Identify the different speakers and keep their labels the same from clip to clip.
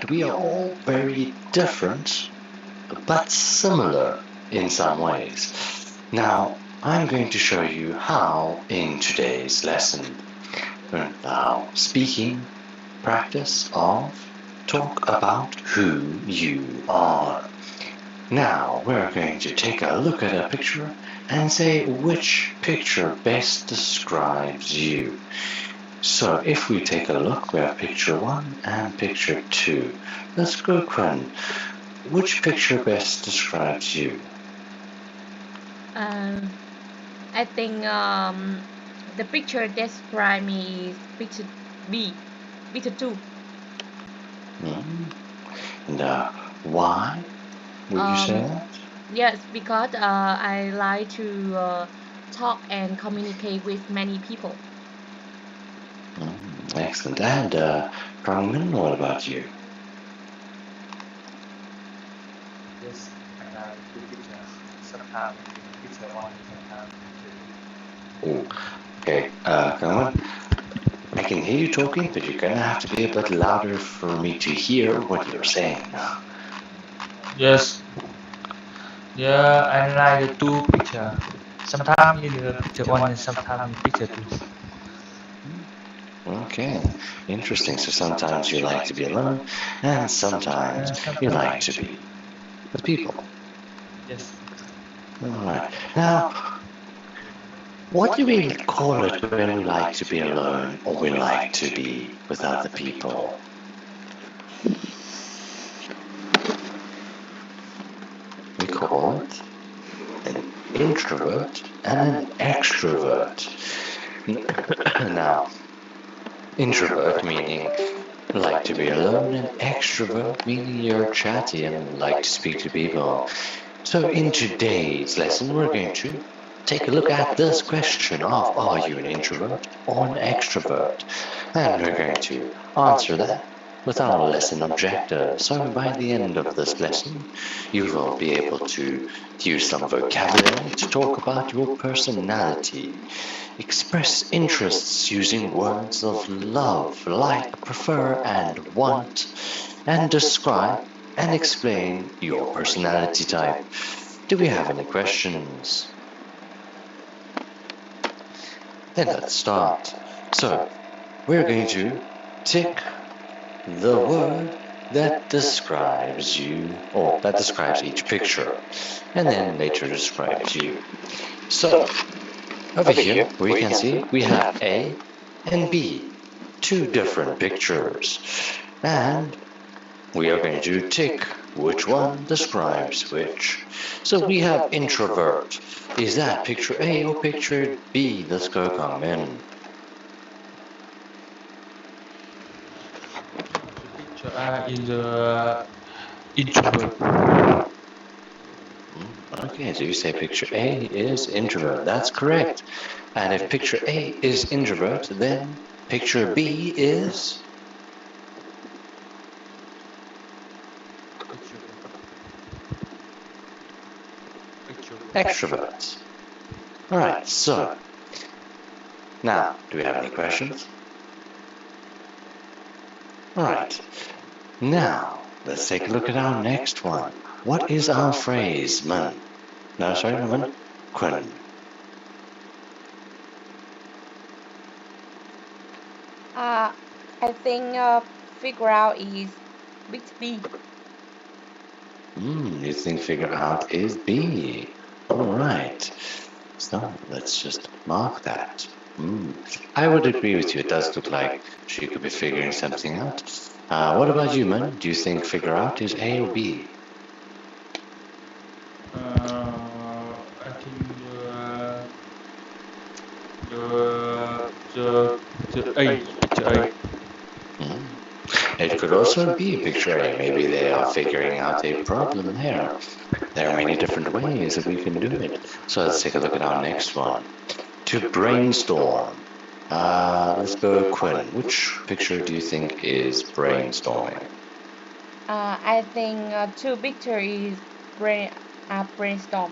Speaker 1: that we are all very different, but similar in some ways. Now, I'm going to show you how in today's lesson. Now, speaking practice of talk about who you are. Now, we're going to take a look at a picture and say which picture best describes you. So if we take a look, we have picture 1 and picture 2. Let's go, Quinn. Which picture best describes you?
Speaker 2: I think the picture describes me is picture B, picture 2.
Speaker 1: And why would you say that?
Speaker 2: Yes, because I like to talk and communicate with many people.
Speaker 1: Excellent. And Kangmin, what about you?
Speaker 3: Yes, I like two pictures. Sometimes picture 1, sometimes picture 2.
Speaker 1: Okay, Kangmin, I can hear you talking, but you're going to have to be a bit louder for me to hear what you're saying.
Speaker 3: Yes. Yeah, I like the two picture. Sometimes in the picture 1 and sometimes in picture 2.
Speaker 1: Okay, interesting. So sometimes you like to be alone, and sometimes you like to be with people.
Speaker 3: Yes.
Speaker 1: Alright. Now, what do we call it when we like to be alone or we like to be with other people? We call it an introvert and an extrovert. Now, introvert meaning like to be alone, and extrovert meaning you're chatty and like to speak to people. So in today's lesson, we're going to take a look at this question of, are you an introvert or an extrovert? And we're going to answer that with our lesson objective. So by the end of this lesson, you will be able to use some vocabulary to talk about your personality, express interests using words of love, like, prefer, and want, and describe and explain your personality type. Do we have any questions? Then let's start. So, we're going to tick the word that describes you, or that describes each picture, and then later describes you. So, over here we can see we have A and B, two different pictures, and we are going to tick which one describes which. So we have introvert. Is that picture A or picture B? Let's go, Kangmin.
Speaker 3: The picture are in the introvert.
Speaker 1: Okay, so you say picture A is introvert. That's correct. And if picture A is introvert, then picture B is extrovert. Alright, so now, do we have any questions? Alright, now let's take a look at our next one. What is our phrase, man? No, sorry, man. Quinn.
Speaker 2: I think figure out is big B.
Speaker 1: You think figure out is B. Alright. So let's just mark that. I would agree with you. It does look like she could be figuring something out. What about you, man? Do you think figure out is A or B?
Speaker 3: I think the A, picture A.
Speaker 1: It could also be picture A. Maybe they are figuring out a problem there. There are many different ways that we can do it. So let's take a look at our next one. To brainstorm. Let's go, Quinn. Which picture do you think is brainstorming?
Speaker 2: I think two picture is brainstorm.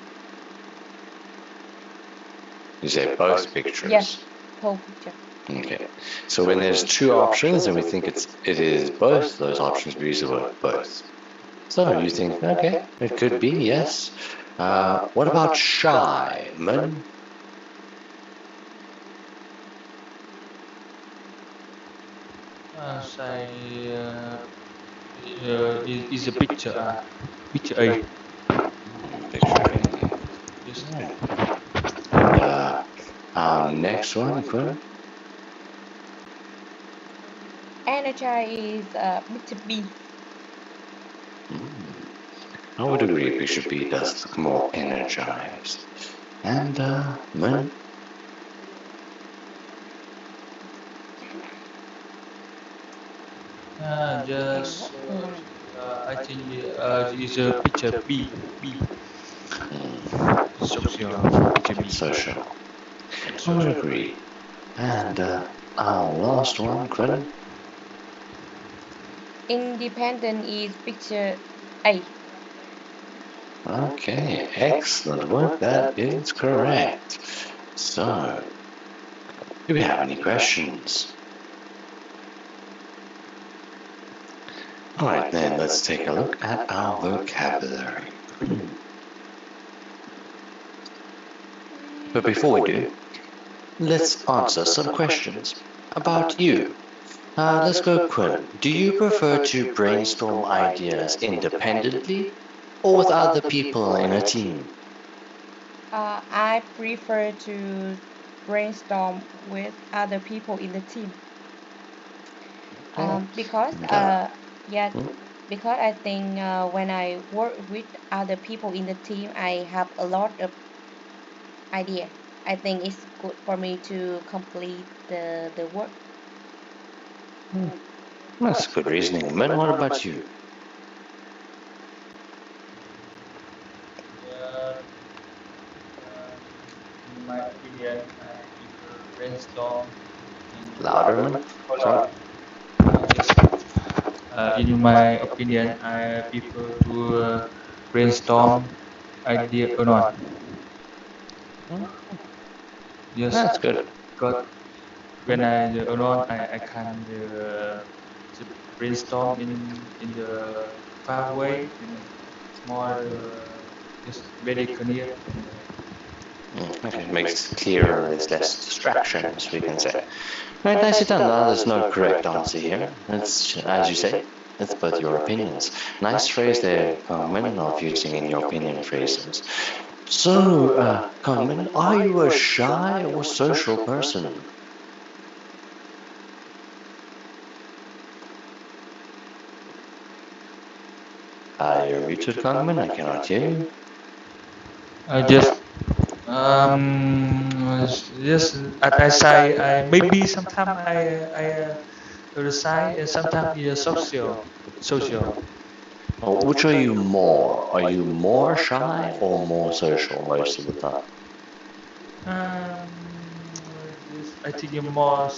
Speaker 1: You say both pictures?
Speaker 2: Yes, whole picture.
Speaker 1: Okay. So when there's two options and we think it is both, those options we use the word both. So you think, okay, it could be, yes. What about shy, Min?
Speaker 3: Say is a picture A.
Speaker 1: Picture A.
Speaker 3: Yes.
Speaker 1: Right. And our next one, Quinn?
Speaker 2: Energize is picture B.
Speaker 1: I would agree picture B does look more energized. And, Min?
Speaker 3: Just I think is a picture B. Social picture B.
Speaker 1: Social. I would agree. And our last one, Quinn?
Speaker 2: Independent is picture A.
Speaker 1: Okay, excellent work. That is correct. So, do we have any questions? Alright then, let's take a look at our vocabulary. But before we do, let's answer some questions about you. Let's go, Quinn. Do you prefer to brainstorm ideas independently or with other people in a team?
Speaker 2: I prefer to brainstorm with other people in the team. Because yeah, because I think when I work with other people in the team, I have a lot of idea. I think it's good for me to complete the work.
Speaker 1: That's good reasoning. Min, what about you?
Speaker 3: In my opinion, I prefer brainstorm.
Speaker 1: Louder, Min? Sorry.
Speaker 3: Yes. In my opinion, I prefer to brainstorm idea alone. Yes,
Speaker 1: That's good.
Speaker 3: because when I alone, I can just brainstorm in the far away and more just very clear.
Speaker 1: Okay, it makes it clearer, there's less distractions, we can say. Right, nicely done. Now, there's no correct answer here. It's, as you say, it's both your opinions. Nice phrase there, Carmen, of using in your opinion phrases. So, Carmen, are you a shy or social person? You're muted, Carmen. I cannot hear you.
Speaker 3: Just yes, as I say, maybe sometimes shy and sometimes is social.
Speaker 1: Which are you more? Are you more shy or more social most of the time?
Speaker 3: I think you're more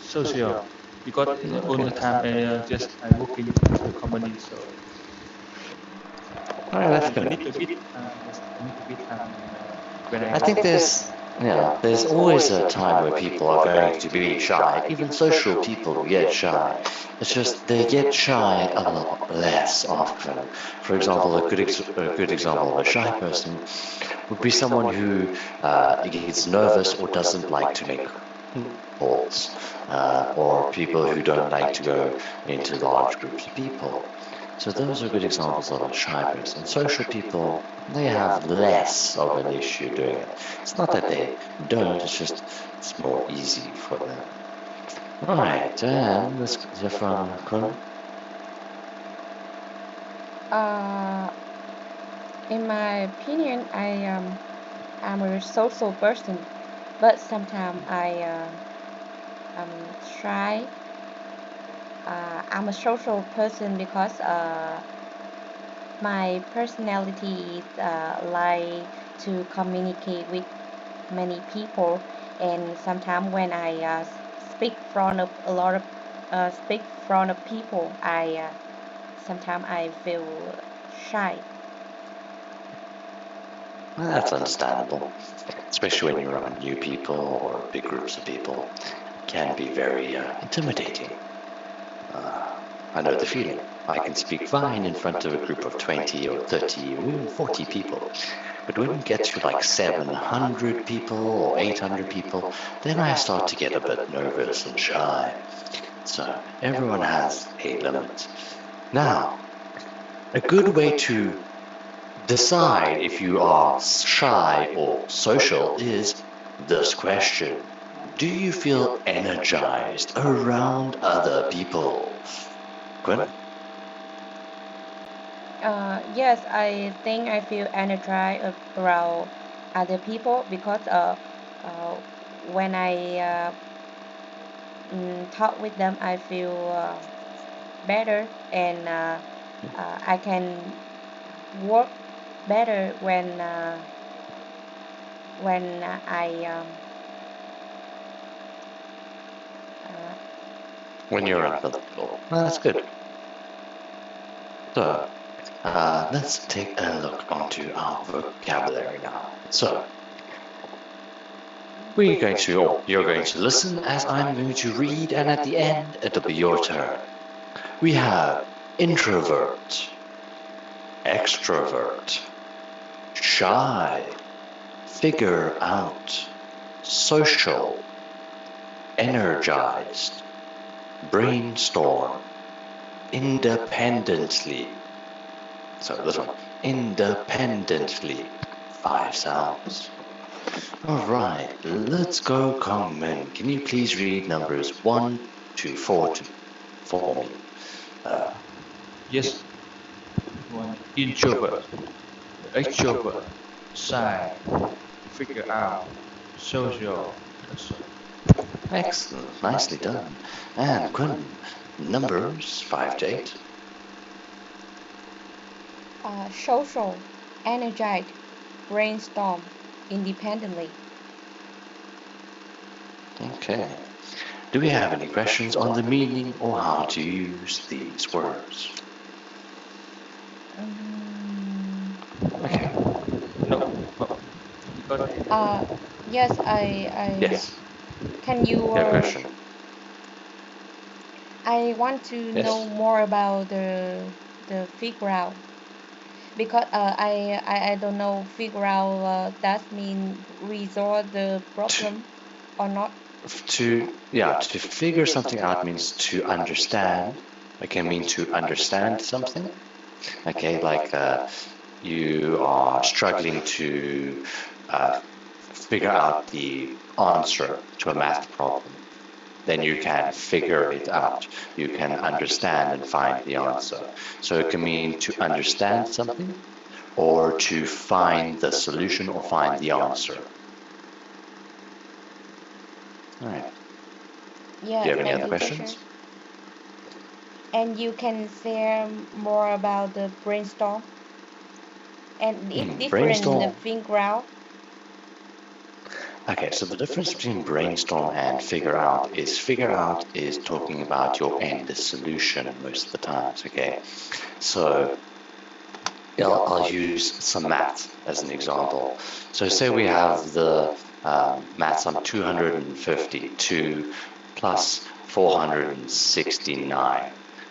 Speaker 3: social because all the time just I working to the company, so
Speaker 1: Alright, that's
Speaker 3: a
Speaker 1: good.
Speaker 3: little bit, just a little bit when I
Speaker 1: I think there's always a time where people are going to be shy, even social people get shy. It's just they get shy a lot less often. For example, a good example of a shy person would be someone who gets nervous or doesn't like to make calls, or people who don't like to go into large groups of people. So those are good examples of a shy person. Social people, they have less of an issue doing it. It's not that they don't, it's just it's more easy for them. Alright, and let's hear from Kun.
Speaker 2: Uh, in my opinion, I'm a social person, but sometimes I'm shy. I'm a social person because my personality is like to communicate with many people, and sometimes when I speak front of a lot of speak front of people, I sometimes I feel shy.
Speaker 1: Well, that's understandable, especially when you're around new people or big groups of people. can be very intimidating. I know the feeling. I can speak fine in front of a group of 20 or 30 or even 40 people. But when we get to like 700 people or 800 people, then I start to get a bit nervous and shy. So everyone has a limit. Now, a good way to decide if you are shy or social is this question. Do you feel energized around other people? Quinn?
Speaker 2: Yes, I think I feel energized around other people because uh, when I talk with them, I feel better and I can work better when I uh,
Speaker 1: When you're around other people. Well, that's good. So, let's take a look onto our vocabulary now. So, you're going to listen as I'm going to read, and at the end, it'll be your turn. We have introvert, extrovert, shy, figure out, social, energized, brainstorm, independently. So this one, independently. 5 sounds. Alright, let's go, Kongmin. Can you please read numbers 1 to 4 for me?
Speaker 3: Yes. One introvert, extrovert, shy, figure out, social.
Speaker 1: Excellent, nicely done. And Quinn, numbers 5 to 8.
Speaker 2: social, energized, brainstorm independently.
Speaker 1: Okay. Do we have any questions on the meaning or how to use these words? Okay.
Speaker 3: No, no. Because
Speaker 2: Yes,
Speaker 1: Yes.
Speaker 2: can you
Speaker 1: You have a question?
Speaker 2: I want to know
Speaker 1: Yes.
Speaker 2: more about the figure out because I don't know figure out that mean resolve the problem or not.
Speaker 1: To figure something out means to understand. Okay, mean to understand something. Okay, like you are struggling to figure out the answer to a math problem. Then you can figure it out. You can understand and find the answer. So it can mean to understand something or to find the solution or find the answer. All right.
Speaker 2: Yeah,
Speaker 1: Do you have any
Speaker 2: thank
Speaker 1: other
Speaker 2: you, teacher.
Speaker 1: questions?
Speaker 2: And you can share more about the brainstorm and it's different the
Speaker 1: Brainstorm.
Speaker 2: figure out.
Speaker 1: Okay, so the difference between brainstorm and figure out is talking about your end solution most of the times, okay? So I'll use some math as an example. So say we have the math sum 252 plus 469.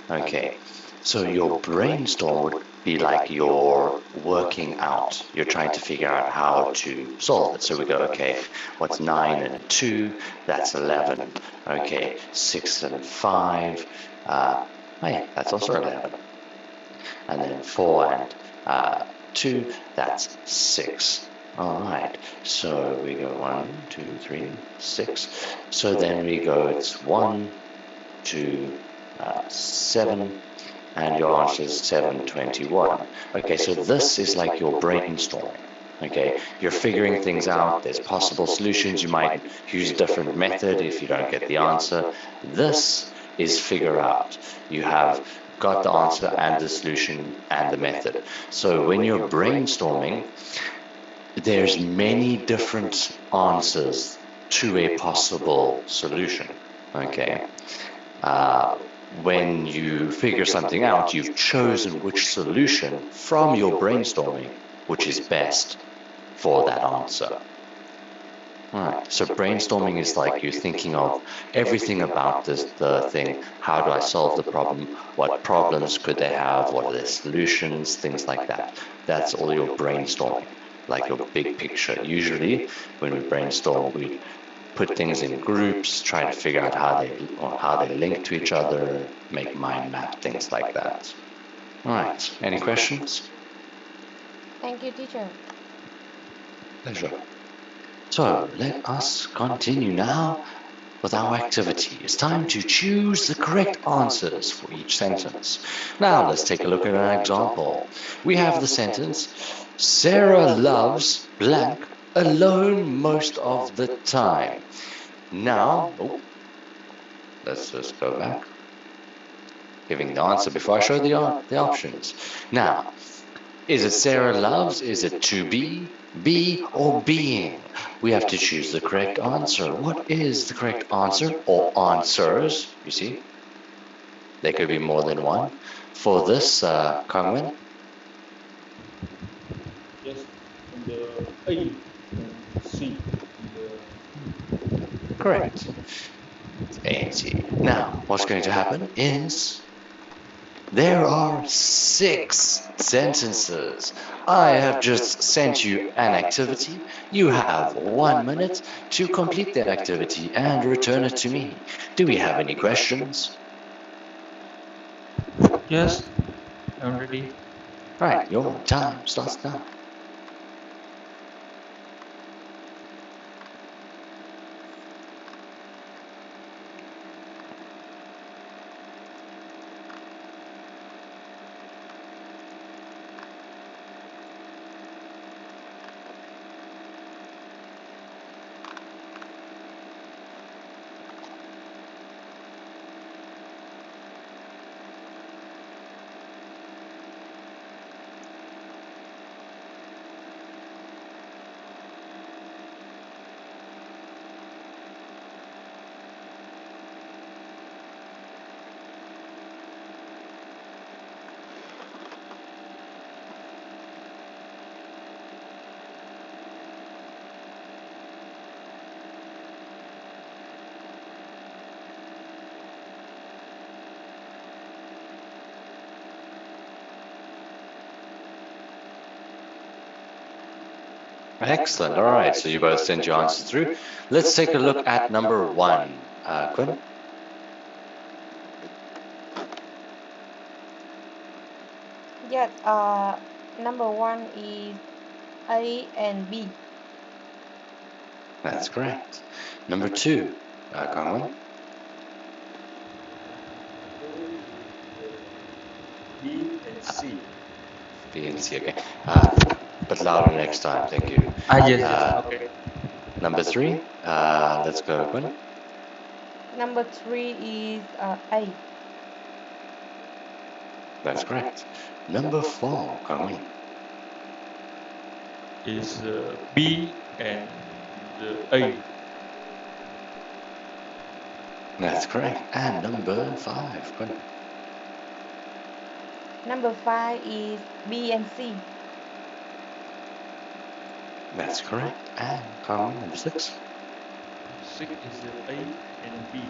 Speaker 1: Okay, so your brainstorm would be like you're working out. You're trying to figure out how to solve it. So we go, okay, what's 9 and 2? That's 11. Okay, 6 and 5. Oh yeah, that's also 11. And then 4 and 2, that's 6. All right, so we go 1, 2, 3, 6. So then we go, it's 1, 2, 7, and your answer is 721. Okay, so this is like your brainstorming. Okay, you're figuring things out. There's possible solutions. You might use a different method if you don't get the answer. This is figure out. You have got the answer and the solution and the method. So when you're brainstorming, there's many different answers to a possible solution. Okay. When you figure something out, you've chosen which solution from your brainstorming which is best for that answer. Right. So brainstorming is like you're thinking of everything about the thing. How do I solve the problem? What problems could they have? What are their solutions? Things like that. That's all your brainstorming, like your big picture. Usually, when we brainstorm, we put things in groups, try to figure out how they link to each other, make mind map, things like that. All right. Any questions?
Speaker 2: Thank you, teacher.
Speaker 1: Pleasure. So let us continue now with our activity. It's time to choose the correct answers for each sentence. Now let's take a look at an example. We have the sentence, Sarah loves blank alone most of the time. Now, let's just go back, giving the answer before I show the options. Now, is it Sarah loves? Is it to be, or being? We have to choose the correct answer. What is the correct answer or answers? You see, there could be more than one. For this, Kangwen?
Speaker 3: Yes, and the A and C.
Speaker 1: Correct. It's A and C. Now, what's going to happen is there are 6 sentences. I have just sent you an activity. You have 1 minute to complete that activity and return it to me. Do we have any questions?
Speaker 3: Yes, I'm ready.
Speaker 1: Right, your time starts now. Excellent. All right, so you both sent your answers through. Let's take a look at number 1. Quinn?
Speaker 2: Yes, number 1 is A and B.
Speaker 1: That's correct. Number 2, Kangwen?
Speaker 3: B and C.
Speaker 1: B and C, okay. But louder next time, thank you.
Speaker 3: Yes. Okay.
Speaker 1: Number 3, let's go, Quinn.
Speaker 2: Number 3 is A.
Speaker 1: That's correct. Number 4, Kangwen.
Speaker 3: Is B and A.
Speaker 1: That's correct. And number 5, Quinn.
Speaker 2: Number 5 is B and C.
Speaker 1: That's correct. And Kangwen, number 6.
Speaker 3: 6 is A and B.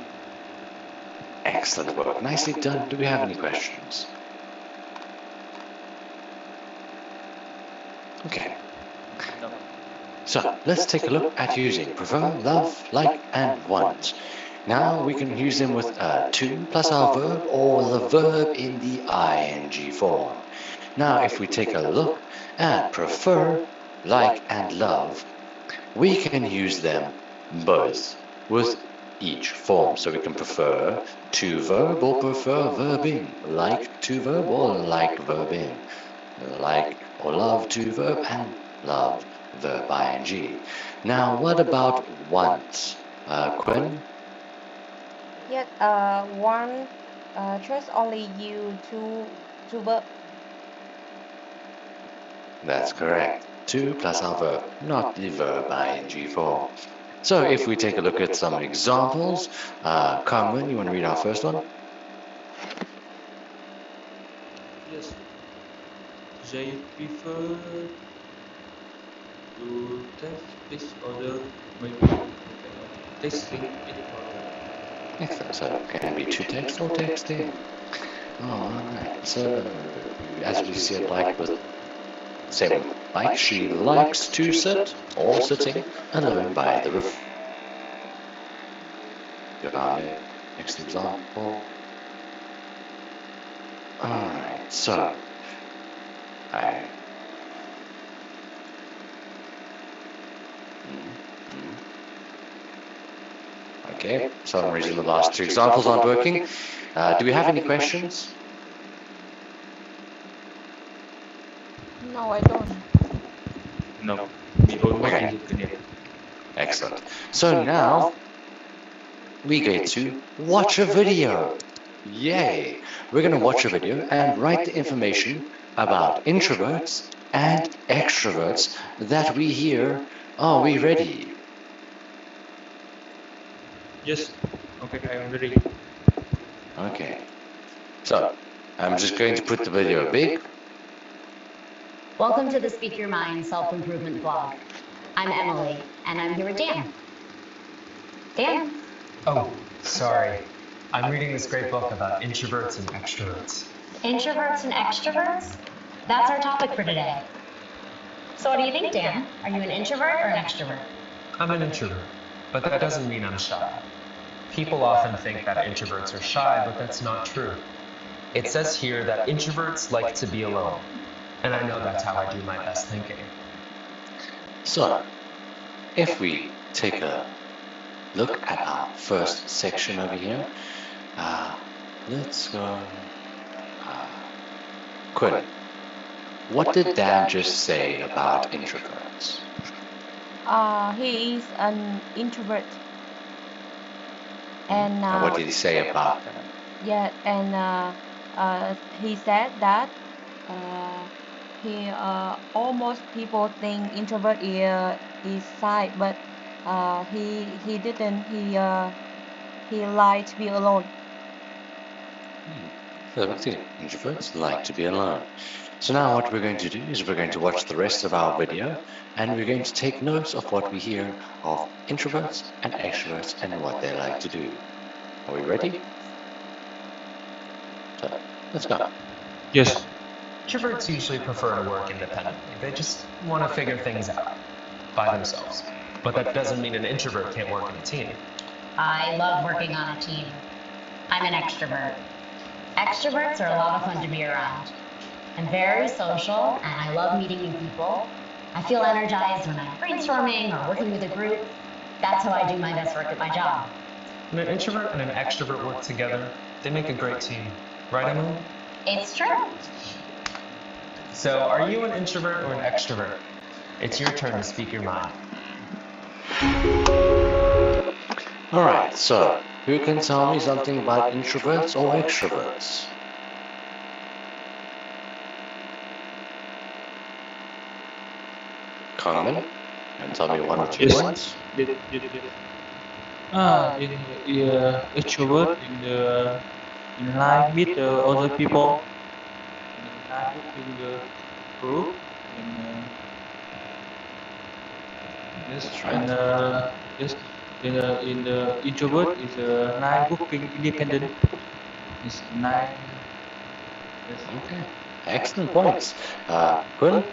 Speaker 1: Excellent work. Nicely done. Do we have any questions? Okay.
Speaker 3: No.
Speaker 1: So let's take a look at using prefer, love, like, and want. Now we can use them with to plus our verb or the verb in the ing form. Now if we take a look at prefer, like, and love, we can use them both with each form. So we can prefer to verb or prefer verbing, like to verb or like verbing, like or love to verb and love verb ing. Now what about want? Quinn?
Speaker 2: Yes, one choice only you to verb.
Speaker 1: That's correct. To plus our verb, not the verb ing form. So if we take a look at some examples, Kangwen, you want to read our first one?
Speaker 3: Yes. They prefer to text each other, maybe texting each other.
Speaker 1: Excellent. So it can be to text or texting. Alright, so as we see it like with same like she likes to sit or sitting alone by the river. Our next example. Alright, so I okay, for some reason the last two examples aren't working. Do we have any questions?
Speaker 2: No, I don't.
Speaker 3: No, we almost
Speaker 1: Okay.
Speaker 3: disconnect.
Speaker 1: Excellent. So now we get to watch a video. Yay! We're going to watch a video and write the information about introverts and extroverts that we hear. Are we ready?
Speaker 3: Yes. Okay, I am ready.
Speaker 1: Okay. So I'm just going to put the video big.
Speaker 4: Welcome to the Speak Your Mind Self-Improvement Vlog. I'm Emily, and I'm here with Dan. Dan?
Speaker 5: Oh, sorry. I'm reading this great book about introverts and extroverts.
Speaker 4: Introverts and extroverts? That's our topic for today. So what do you think, Dan? Are you an introvert or an extrovert?
Speaker 5: I'm an introvert, but that doesn't mean I'm shy. People often think that introverts are shy, but that's not true. It says here that introverts like to be alone, and I know that's how I do my best thinking.
Speaker 1: So if we take a look at our first section over here, let's go. Quinn, what did Dan just say about introverts?
Speaker 2: He is an introvert. And
Speaker 1: what did he say about them?
Speaker 2: yeah, and he said that he almost people think introvert is shy, but he didn't. He liked to be alone.
Speaker 1: So introverts like to be alone. So now what we're going to do is we're going to watch the rest of our video and we're going to take notes of what we hear of introverts and extroverts and what they like to do. Are we ready? So, let's go.
Speaker 3: Yes.
Speaker 5: Introverts usually prefer to work independently. They just want to figure things out by themselves. But that doesn't mean an introvert can't work in a team.
Speaker 4: I love working on a team. I'm an extrovert. Extroverts are a lot of fun to be around. I'm very social and I love meeting new people. I feel energized when I'm brainstorming or working with a group. That's how I do my best work at my job.
Speaker 5: When an introvert and an extrovert work together, they make a great team. Right, Emily?
Speaker 4: It's true.
Speaker 5: So, are you an introvert or an extrovert? It's your turn to speak your mind.
Speaker 1: Alright, so who can tell me something about introverts or extroverts? Carmen, and tell me one or two
Speaker 3: Yes.
Speaker 1: points.
Speaker 3: Extrovert in line with other people, in line with the group, and yes,
Speaker 1: That's right.
Speaker 3: and yes, in the introvert is line working independent. Is line. Yes.
Speaker 1: Okay, excellent points. Quinn,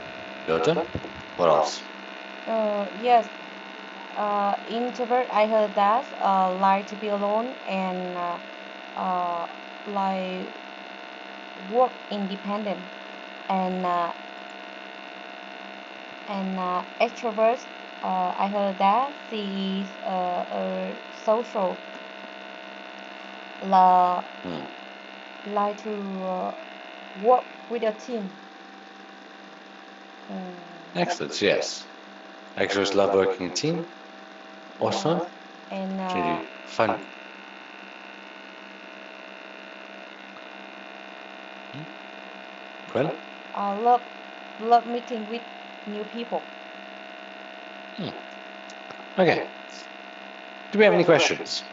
Speaker 1: your turn. What else?
Speaker 2: Yes. Introvert. I heard that like to be alone and like work independent and extrovert. I heard that she is a social. La, like to work with a team.
Speaker 1: Excellent, yes. Extroverts love working in a team. Also,
Speaker 2: And
Speaker 1: can do fun. Quinn?
Speaker 2: love meeting with new people.
Speaker 1: Okay. Do we have any questions?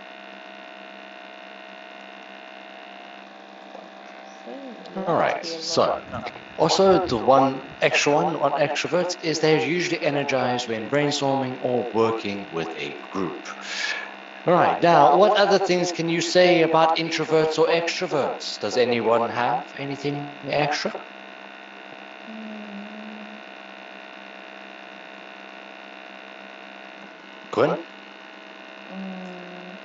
Speaker 1: Alright, so
Speaker 3: No.
Speaker 1: also the one extrovert is they're usually energized when brainstorming or working with a group. Alright, now what other things can you say about introverts or extroverts? Does anyone have anything extra?
Speaker 2: Mm,
Speaker 1: Quinn?
Speaker 2: mm,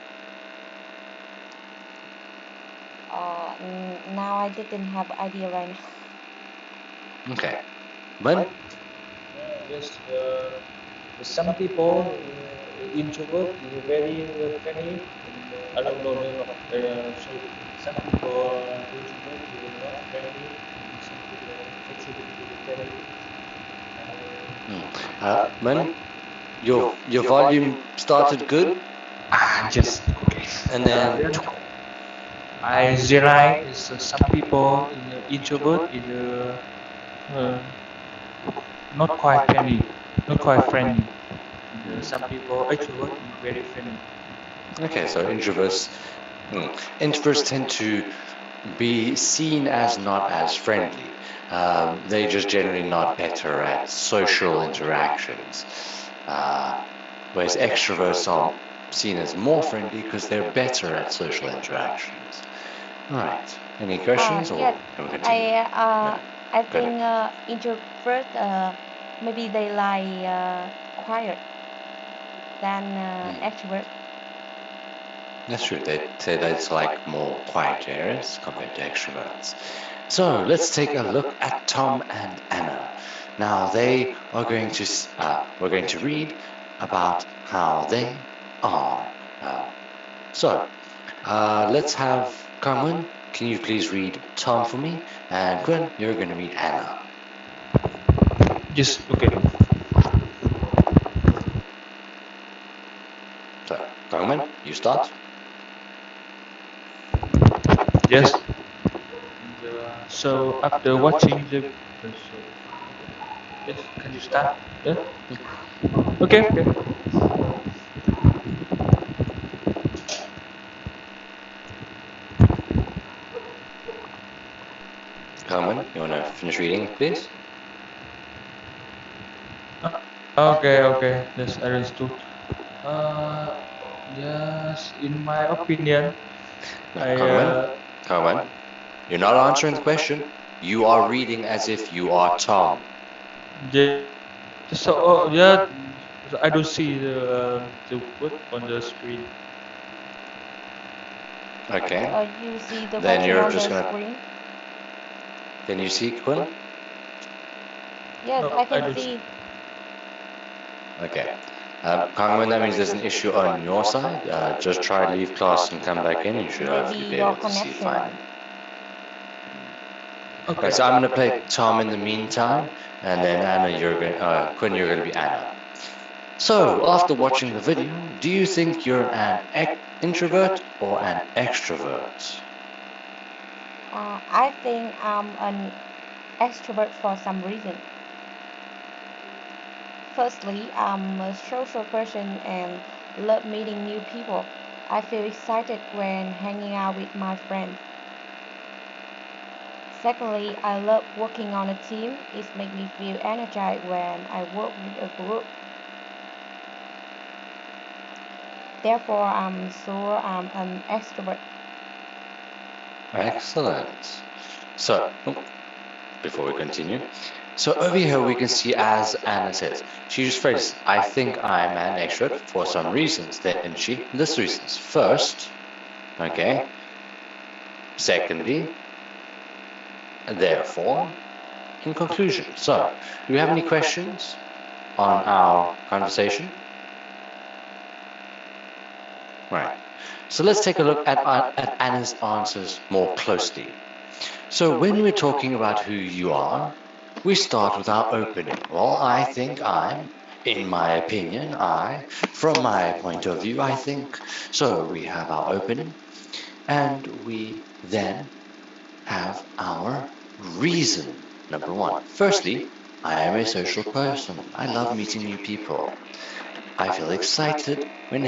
Speaker 2: now I didn't have idea right now.
Speaker 1: Okay. Min?
Speaker 3: Yes, some people introvert is very friendly. I don't know. So some people introvert is not friendly. And some people extrovert is friendly.
Speaker 1: Min? Your volume started good
Speaker 3: Just okay.
Speaker 1: and then
Speaker 3: Then I realize is some people introvert is uh, not quite friendly, not quite friendly. Some people extrovert is very friendly.
Speaker 1: okay, so introverts tend to be seen as not as friendly. They're just generally not better at social interactions. Uh, Whereas extroverts are seen as more friendly because they're better at social interactions. All right. Any questions or
Speaker 2: Yes,
Speaker 1: can we continue?
Speaker 2: I
Speaker 1: Go ahead.
Speaker 2: think introvert maybe they like quiet than extrovert.
Speaker 1: That's true. They say that it's like more quiet areas compared to extroverts. So let's take a look at Tom and Anna. Now they are going to we're going to read about how they are. Uh, let's have Carmen. Can you please read Tom for me? And Quinn, you're going to read Anna.
Speaker 3: Just okay.
Speaker 1: So, Carmen, you start.
Speaker 3: Yes. So after watching the show, yes, can you start? Yeah. Okay. Okay.
Speaker 1: Carmen, you want to finish reading, please?
Speaker 3: Okay. Okay. Yes, understood. Uh, yes. In my opinion,
Speaker 1: No,
Speaker 3: I
Speaker 1: Carmen, you're not answering the question. You are reading as if you are Tom.
Speaker 3: yeah. So yeah, I don't see the word on the screen.
Speaker 1: Okay.
Speaker 2: You see the
Speaker 1: Then
Speaker 2: button
Speaker 1: you're
Speaker 2: on
Speaker 1: just
Speaker 2: the
Speaker 1: gonna.
Speaker 2: screen?
Speaker 1: Can you see Quinn?
Speaker 2: Yes,
Speaker 3: No,
Speaker 2: I
Speaker 3: I
Speaker 2: can
Speaker 3: don't.
Speaker 2: see.
Speaker 1: Okay. Carmen, that means there's an issue on your side. Just try leave class and come back in. You should
Speaker 2: Maybe
Speaker 1: hopefully be
Speaker 2: your
Speaker 1: able to see
Speaker 2: connection,
Speaker 1: fine.
Speaker 2: right?
Speaker 3: Okay.
Speaker 1: Right, so I'm going to play Tom in the meantime, and then Quinn, you're going to be Anna. So, after watching the video, do you think you're an introvert or an extrovert?
Speaker 2: I think I'm an extrovert for some reason. Firstly, I'm a social person and love meeting new people. I feel excited when hanging out with my friends. Secondly, I love working on a team. It makes me feel energized when I work with a group. Therefore, I'm sure I'm an extrovert.
Speaker 1: Excellent. So, before we continue, so over here we can see as Anna says, she just phrases, I think I'm an extrovert for some reasons. Then she lists reasons. First, okay. Secondly, therefore, in conclusion. So, do we have any questions on our conversation? Right. So let's take a look at Anna's answers more closely. So when we're talking about who you are, we start with our opening. Well, I think in my opinion, from my point of view, I think. So we have our opening, and we then have our reason. Number one. Firstly, I am a social person. I love meeting new people. I feel excited when